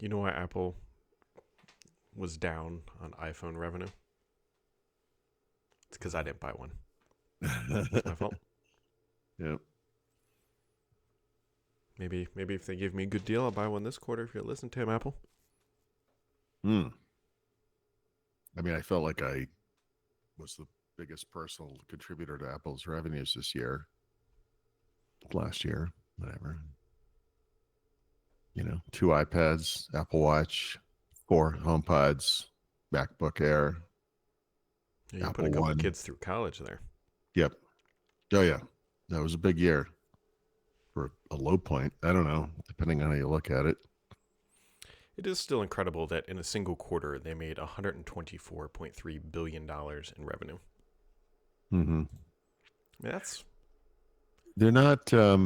You know why Apple was down on iPhone revenue? It's because I didn't buy one. That's my fault. Yeah. Maybe if they give me a good deal, I'll buy one this quarter. If you listen to him, Apple. Hmm. I mean, I felt like I was the biggest personal contributor to Apple's revenues this year, last year, whatever. You know, 2 iPads, Apple Watch, 4 HomePods, MacBook Air, Yeah, you put a Apple couple One. kids through college there. Yep. Oh yeah, that was a big year for a low point. I don't know, depending on how you look at it. It is still incredible that in a single quarter they made $124.3 billion in revenue. Mm-hmm. I mean, that's They're not. They're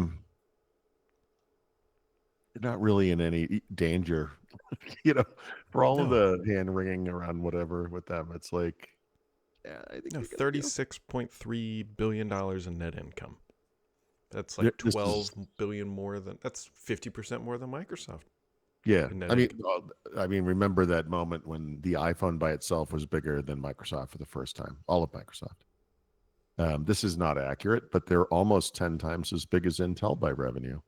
not really in any danger, you know. For all of no, the hand wringing around whatever with them, it's like, yeah, I think no, they're gonna be okay. $36.3 billion in net income. That's like This is 12 billion more than that's 50% more than Microsoft Yeah. in net I mean, income. remember that moment when the iPhone by itself was bigger than Microsoft for the first time, all of Microsoft. This is not accurate, but they're almost 10 times as big as Intel by revenue.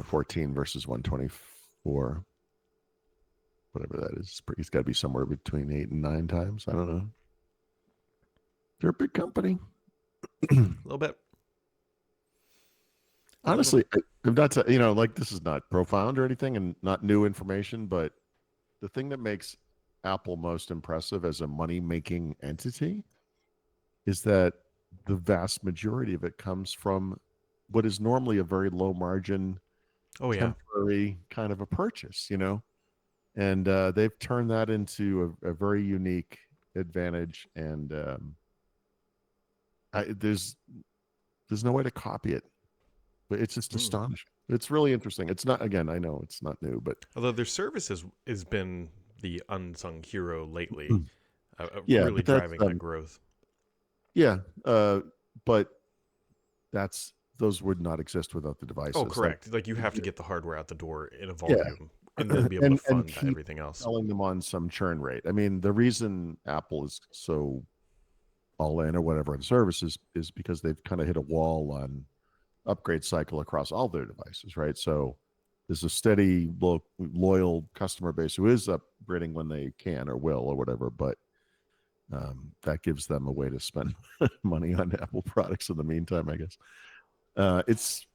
14 versus 124, whatever that is. It's got to be somewhere between 8 and 9 times. I don't know. They're a big company. A little bit. A little Honestly, bit. I'm not, like this is not profound or anything and not new information, but the thing that makes Apple most impressive as a money making entity is that the vast majority of it comes from what is normally a very low margin, Oh, yeah. temporary kind of a purchase, and they've turned that into a very unique advantage. And there's no way to copy it, but it's just Mm. astonishing. It's really interesting. It's not, again, I know it's not new, but Although their service has been the unsung hero lately, Mm. Yeah, really but that's driving that growth. yeah, but those would not exist without the Oh, devices. Like, correct. Like you have to get the hardware out the door in a yeah, volume and then be able to and fund keep everything else. selling them on some churn rate. I mean, the reason Apple is so all in or whatever in services is because they've kind of hit a wall on upgrade cycle across all their devices, right? So there's a steady, loyal customer base who is upgrading when they can or will or whatever, but that gives them a way to spend money on Apple products in the meantime, I guess. It's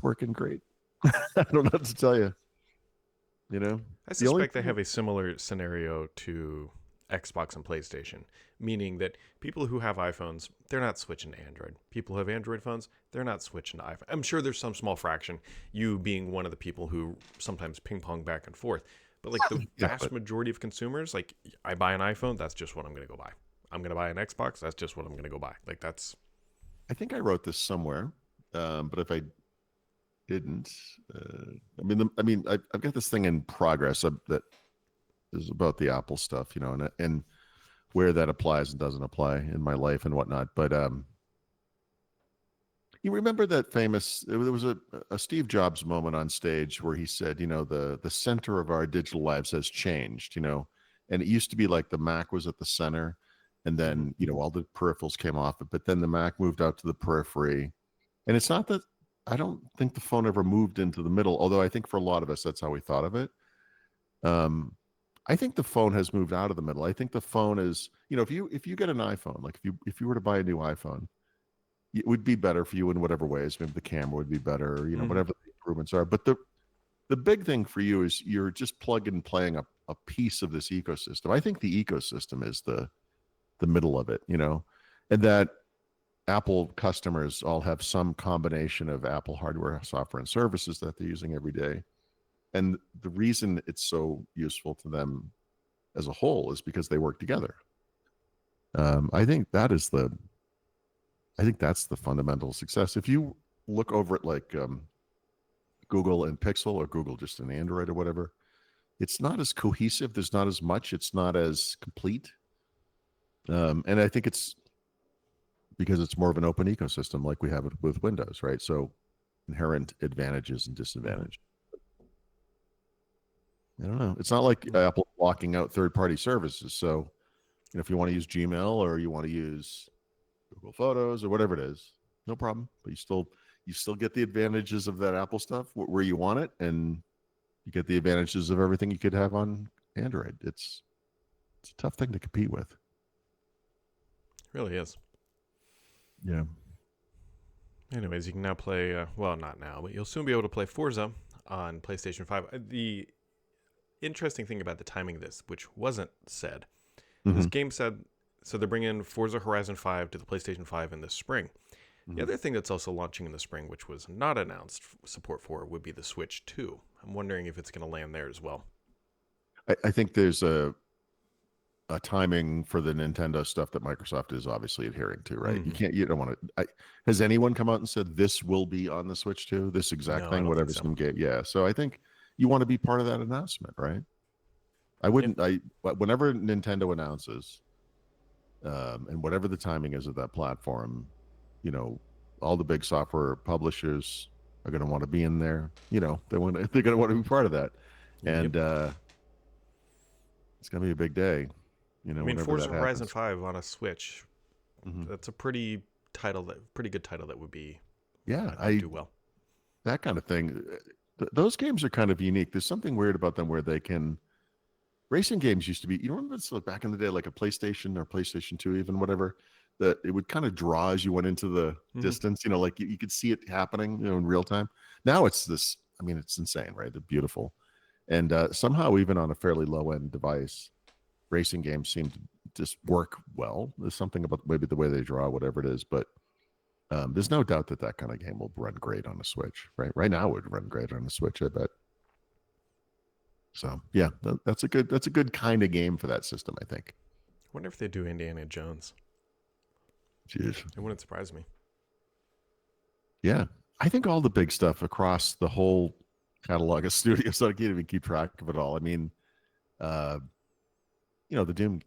working great. I don't know what to tell you. You know, I the only suspect they have a similar scenario to Xbox and PlayStation, meaning that people who have iPhones, they're not switching to Android. People who have Android phones, they're not switching to iPhone. I'm sure there's some small fraction, you being one of the people who sometimes ping pong back and forth. But like the yeah, vast but majority of consumers, like I buy an iPhone, that's just what I'm going to go buy. I'm going to buy an Xbox, that's just what I'm going to go buy. Like that's I think I wrote this somewhere, but if I didn't, I've got this thing in progress that is about the Apple stuff, and where that applies and doesn't apply in my life and whatnot. But you remember that there was a Steve Jobs moment on stage where he said, the center of our digital lives has changed, and it used to be like the Mac was at the center, and mhm. then all the peripherals came off it, but then the Mac moved out to the periphery, and it's not that I don't think the phone ever moved into the middle, although I think for a lot of us that's how we thought of it. Um, I think the phone has moved out of the middle. I think the phone is, if you get an iPhone, like if you were to buy a new iPhone, it would be better for you in whatever ways. Maybe the camera would be better, Mhm. whatever the improvements are. But the big thing for you is you're just plug and playing a piece of this ecosystem. I think the ecosystem is the middle of it, and that Apple customers all have some combination of Apple hardware, software, and services that they're using every day. And the reason it's so useful to them as a whole is because they work together. I think I think that's the fundamental success. If you look over at like Google and Pixel or Google just an Android or whatever, it's not as cohesive. There's not as much. It's not as complete. And I think it's because it's more of an open ecosystem like we have it with Windows, right? So inherent advantages and Mhm. disadvantages. I don't know. It's not like Apple blocking out third-party services. So, if you want to use Gmail or you want to use Google Photos or whatever it is, no problem. But you still get the advantages of that Apple stuff where you want it, and you get the advantages of everything you could have on Android. It's a tough thing to compete with. It really is. Yeah. Anyways, you can now play, well, not now, but you'll soon be able to play Forza on PlayStation 5. The interesting thing about the timing of this, which wasn't said, this game said, so they're bringing Forza Horizon 5 to the PlayStation 5 in the spring. The other thing that's also launching in the spring, which was not announced support for, would be the Switch 2. I'm wondering if it's going to land there as well. I think there's a timing for the Nintendo stuff that Microsoft is obviously adhering to, right? You don't want to. Has anyone come out and said this will be on the Switch too? This exact No, I thing, don't whatever think so. some game. Yeah. So I think you want to be part of that announcement, right? I wouldn't. Whenever Nintendo announces, and whatever the timing is of that platform, all the big software publishers are going to want to be in there. They're going to want to be part of that, and it's going to be a big day. I mean, Forza Horizon 5 on a Switch, that's a pretty good title that would be, do well. That kind of thing. Those games are kind of unique. There's something weird about them where they can. Racing games used to be, remember this back in the day, like a PlayStation or PlayStation 2, even whatever, that it would kind of draw as you went into the distance, like you could see it happening, in real time. Now it's this, it's insane, right? They're beautiful. And somehow, even on a fairly low end device, racing games seem to just work well. There's something about maybe the way they draw, whatever it is, but there's no doubt that kind of game will run great on a Switch, right? Right now, it would run great on a Switch, I bet. So yeah, that's a good kind of game for that system, I think. I wonder if they do Indiana Jones. Jeez. It wouldn't surprise me. Yeah, I think all the big stuff across the whole catalog of studios, I can't even keep track of it all. The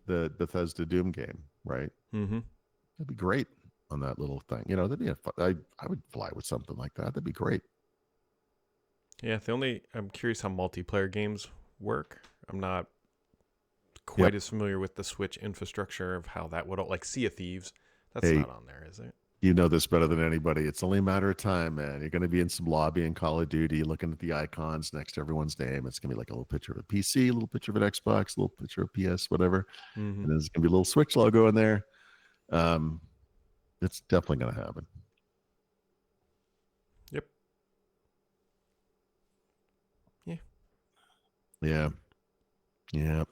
Bethesda Doom game, right? Mm-hmm. That'd be great on that little thing. That'd be I would fly with something like that. That'd be great. Yeah, I'm curious how multiplayer games work. I'm not quite as familiar with the Switch infrastructure of how that would, like Sea of Thieves. That's not on there, is it? You know this better than anybody. It's only a matter of time, man. You're going to be in some lobby in Call of Duty, looking at the icons next to everyone's name. It's going to be like a little picture of a PC, a little picture of an Xbox, a little picture of PS, whatever. And there's going to be a little Switch logo in there. It's definitely going to happen. Yep. Yeah.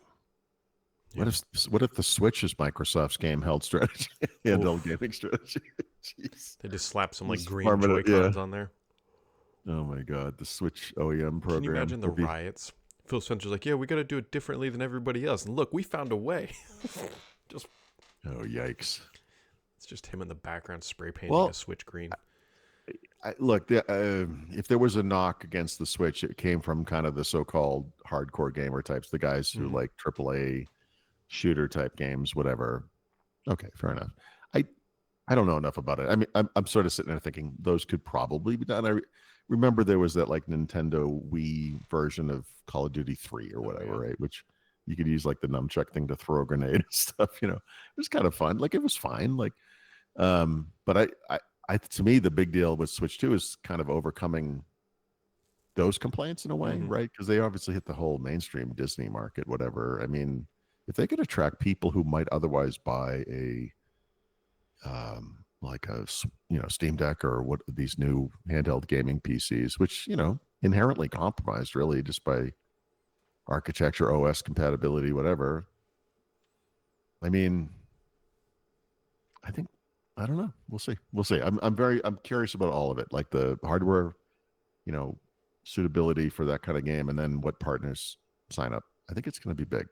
What if the Switch is Microsoft's game held strategy, handheld gaming strategy? Jeez. They just slap some green Joy-Cons on there. Oh my God, the Switch OEM program. Can you imagine the riots? Phil Spencer's like, yeah, we got to do it differently than everybody else. And look, we found a way. Oh, yikes. It's just him in the background spray painting a Switch green. If there was a knock against the Switch, it came from kind of the so-called hardcore gamer types, the guys who like AAA shooter type games, whatever. Okay, fair enough. I don't know enough about it. I'm sort of sitting there thinking those could probably be done. I remember there was that like Nintendo Wii version of Call of Duty 3 or whatever, right? Which you could use like the nunchuck thing to throw a grenade and stuff. It was kind of fun. Like it was fine. Like, but to me, the big deal with Switch 2 is kind of overcoming those complaints in a way, right? Because they obviously hit the whole mainstream Disney market, whatever. If they could attract people who might otherwise buy a Steam Deck or what these new handheld gaming PCs, which inherently compromised really just by architecture, OS compatibility, whatever. I think I don't know. We'll see. I'm curious about all of it, like the hardware, suitability for that kind of game, and then what partners sign up. I think it's going to be big.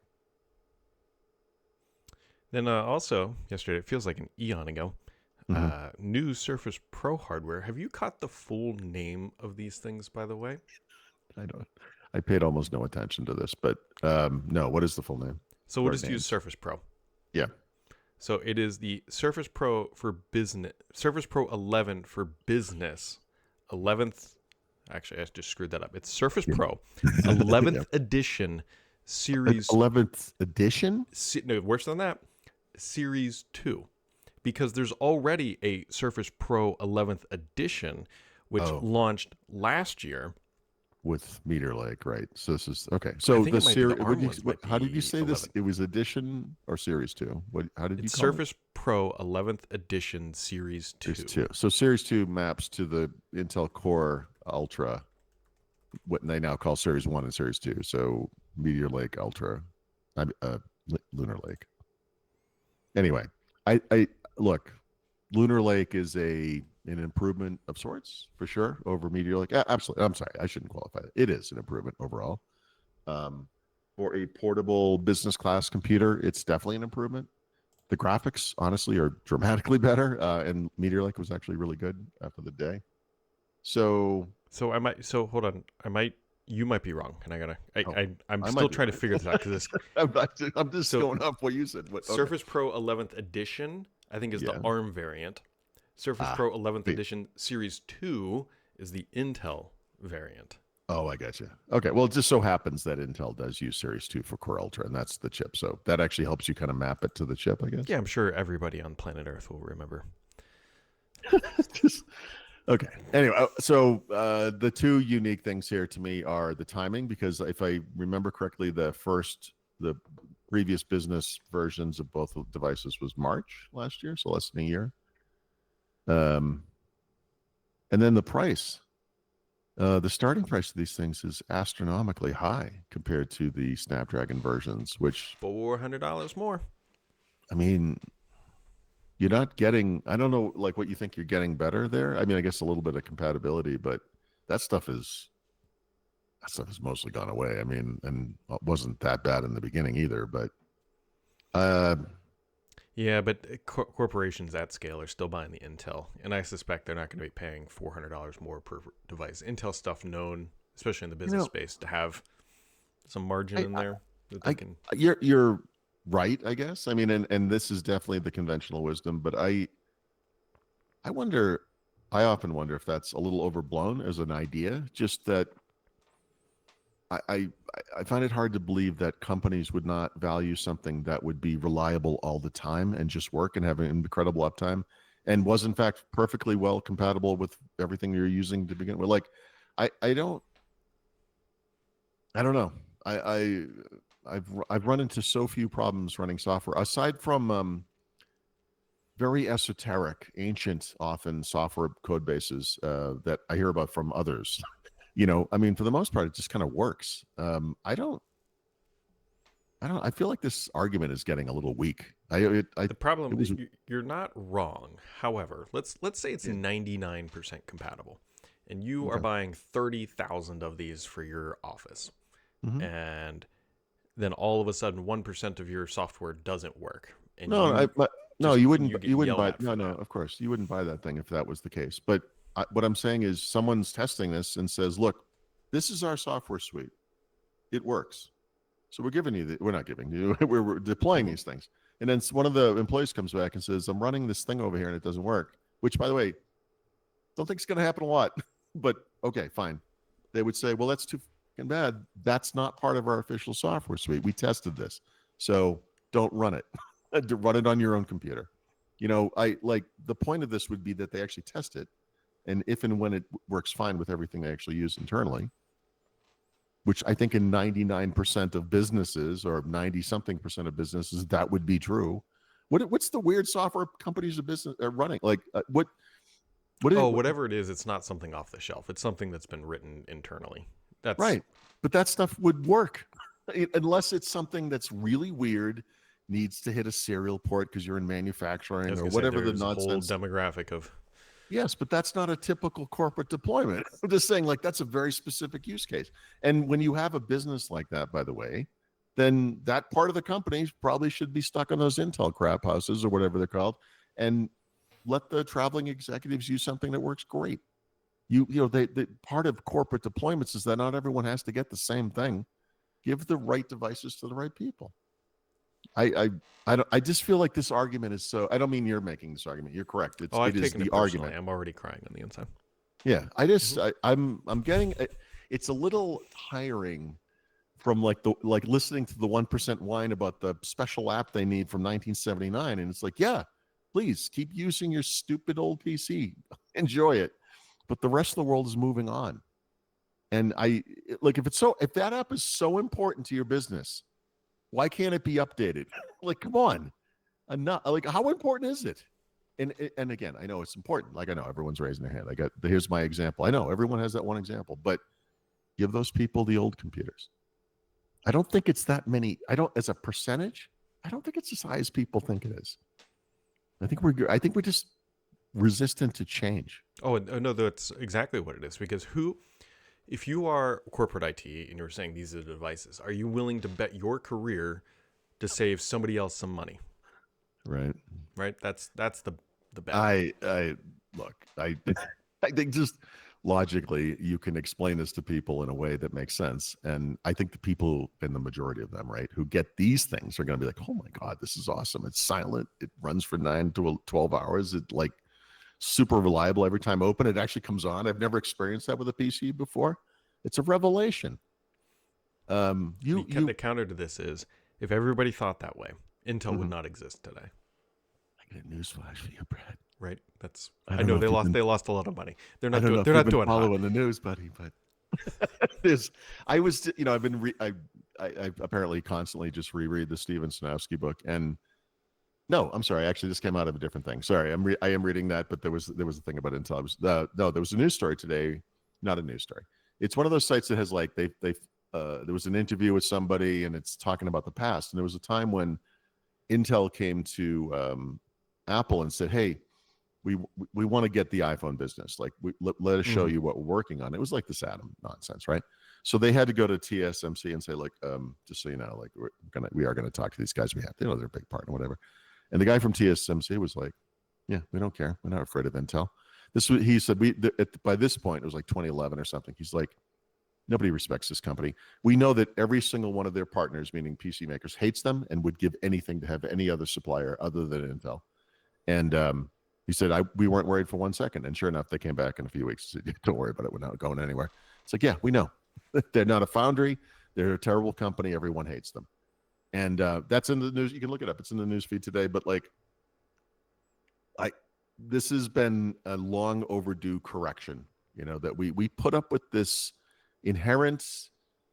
Then also yesterday, it feels like an eon ago, new Surface Pro hardware. Have you caught the full name of these things, by the way? I don't. I paid almost no attention to this, but no. What is the full name? So we'll just use Surface Pro. Yeah. So it is the Surface Pro for business, Surface Pro 11 for business, 11th Actually, I just screwed that up. It's Surface Yeah. Pro 11th edition series. 11th edition. No, worse than that. Series 2. Because there's already a Surface Pro 11th edition, which Oh. launched last year. With Meteor Lake, right? So this is okay. I So think the it might be the series. ARM ones might How did you be say this? 11. It was edition or series 2? What? How did you It's call Surface Pro 11th edition Series 2. Series 2. So series 2 maps to the Intel Core Ultra, what they now call Series 1 and Series 2. So Meteor Lake Ultra, Lunar Lake. Anyway, I look. Lunar Lake is an improvement of sorts for sure over Meteor Lake. Absolutely. I'm sorry, I shouldn't qualify it. It is an improvement overall. For a portable business class computer, it's definitely an improvement. The graphics, honestly, are dramatically better, and Meteor Lake was actually really good for the day. So hold on. You might be wrong, and I'm I still might be trying to right. figure this out because I'm just So, going off what you said. Okay. Surface Pro 11th edition, I think, is the Yeah. ARM variant. Surface Pro 11th wait. edition Series 2 is the Intel variant. Oh, I got you. Okay, well, it just so happens that Intel does use Series 2 for Core Ultra, and that's the chip. So that actually helps you kind of map it to the chip, I guess. Yeah, I'm sure everybody on planet Earth will remember. Okay. Anyway, so the two unique things here to me are the timing, because if I remember correctly, the previous business versions of both devices was March last year, so less than a year. And then the price. The starting price of these things is astronomically high compared to the Snapdragon versions, which, $400 more. I mean, you're not getting, I don't know, like what you think you're getting better there. I mean, I guess a little bit of compatibility, but that stuff has mostly gone away. I mean, and it wasn't that bad in the beginning either, but Yeah, but corporations at scale are still buying the Intel, and I suspect they're not going to be paying $400 more per device. Intel stuff known, especially in the business space, to have some margin in there that they can. You're right, I guess. I mean, and this is definitely the conventional wisdom, but I often wonder if that's a little overblown as an idea. Just that I find it hard to believe that companies would not value something that would be reliable all the time and just work and have an incredible uptime, and was in fact perfectly well compatible with everything you're using to begin with. Like, I don't know. I've run into so few problems running software aside from very esoteric, ancient, often software code bases that I hear about from others. I mean, for the most part, it just kind of works. I feel like this argument is getting a little weak. The problem is you're not wrong. However, let's say it's 99% compatible, and you are buying 30,000 of these for your office, and then all of a sudden 1% of your software doesn't work. And you wouldn't buy. No, that. of course you wouldn't buy that thing if that was the case. But what I'm saying is, someone's testing this and says, "Look, this is our software suite. It works. So we're giving you. We're not giving you. We're deploying these things." And then one of the employees comes back and says, "I'm running this thing over here and it doesn't work." Which, by the way, don't think it's going to happen a lot. But okay, fine. They would say, "Well, that's too fucking bad. That's not part of our official software suite. We tested this, so don't run it. Run it on your own computer." I like, the point of this would be that they actually test it. And if and when it works fine with everything they actually use internally, which I think in 99% of businesses, or 90-something% of businesses, that would be true. What's the weird software companies of business are running? Like whatever it is, it's not something off the shelf. It's something that's been written internally. That's right. But that stuff would work unless it's something that's really weird, needs to hit a serial port because you're in manufacturing or whatever the nonsense. Whole demographic of. Yes, but that's not a typical corporate deployment. I'm just saying, like, that's a very specific use case. And when you have a business like that, by the way, then that part of the company probably should be stuck on those Intel crap houses or whatever they're called, and let the traveling executives use something that works great. The part of corporate deployments is that not everyone has to get the same thing. Give the right devices to the right people. I just feel like this argument is so. I don't mean you're making this argument. You're correct. It is the argument. I'm already crying on the inside. Yeah, I just I'm getting it's a little tiring from like listening to the 1% whine about the special app they need from 1979, and it's like, yeah, please keep using your stupid old PC, enjoy it, but the rest of the world is moving on. And like if that app is so important to your business, why can't it be updated? Like, come on, enough. Like, how important is it? And again, I know it's important. Like, I know everyone's raising their hand. Here's my example. I know everyone has that one example, but give those people the old computers. I don't think it's that many. As a percentage, I don't think it's as high as people think it is. I think we're just resistant to change. Oh, no, that's exactly what it is. Because if you are corporate IT and you're saying these are the devices, are you willing to bet your career to save somebody else some money? Right. Right. That's the bet. I look. I think just logically you can explain this to people in a way that makes sense, and I think the people, and the majority of them, right, who get these things are going to be like, oh my god, this is awesome. It's silent. It runs for 9 to 12 hours. It like super reliable every time I open. It actually comes on. I've never experienced that with a PC before. It's a revelation. The counter to this is if everybody thought that way, Intel would not exist today. I get a newsflash for you, Brad. Right. I know they lost a lot of money. They're not doing following the news, buddy, but I've been I apparently constantly just reread the Steven Sinofsky book, and no, I'm sorry, actually this came out of a different thing. Sorry, I am reading that, but there was a thing about Intel. There was a news story today, not a news story. It's one of those sites that has like there was an interview with somebody and it's talking about the past, and there was a time when Intel came to Apple and said, hey, we want to get the iPhone business. Like, let us show you what we're working on. It was like this Atom nonsense, right? So they had to go to TSMC and say, like, just so you know, like, we are gonna talk to these guys. We have, they're a big partner, whatever. And the guy from TSMC was like, yeah, we don't care. We're not afraid of Intel. He said, by this point, it was like 2011 or something. He's like, nobody respects this company. We know that every single one of their partners, meaning PC makers, hates them and would give anything to have any other supplier other than Intel. And he said, we weren't worried for 1 second. And sure enough, they came back in a few weeks. Said, don't worry about it. We're not going anywhere. It's like, yeah, we know. They're not a foundry. They're a terrible company. Everyone hates them. And that's in the news. You can look it up. It's in the news feed today. But like, this has been a long overdue correction, that we put up with this inherent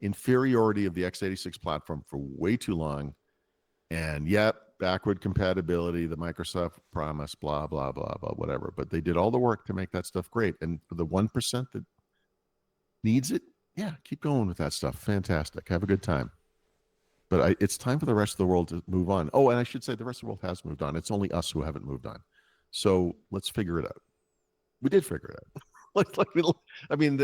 inferiority of the x86 platform for way too long. And yet, backward compatibility, the Microsoft promise, blah, blah, blah, blah, whatever. But they did all the work to make that stuff great. And for the 1% that needs it, yeah, keep going with that stuff. Fantastic. Have a good time. But it's time for the rest of the world to move on. Oh, and I should say the rest of the world has moved on. It's only us who haven't moved on. So let's figure it out. We did figure it out.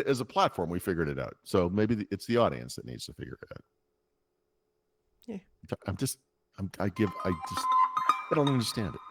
As a platform, we figured it out. So maybe it's the audience that needs to figure it out. Yeah. I don't understand it.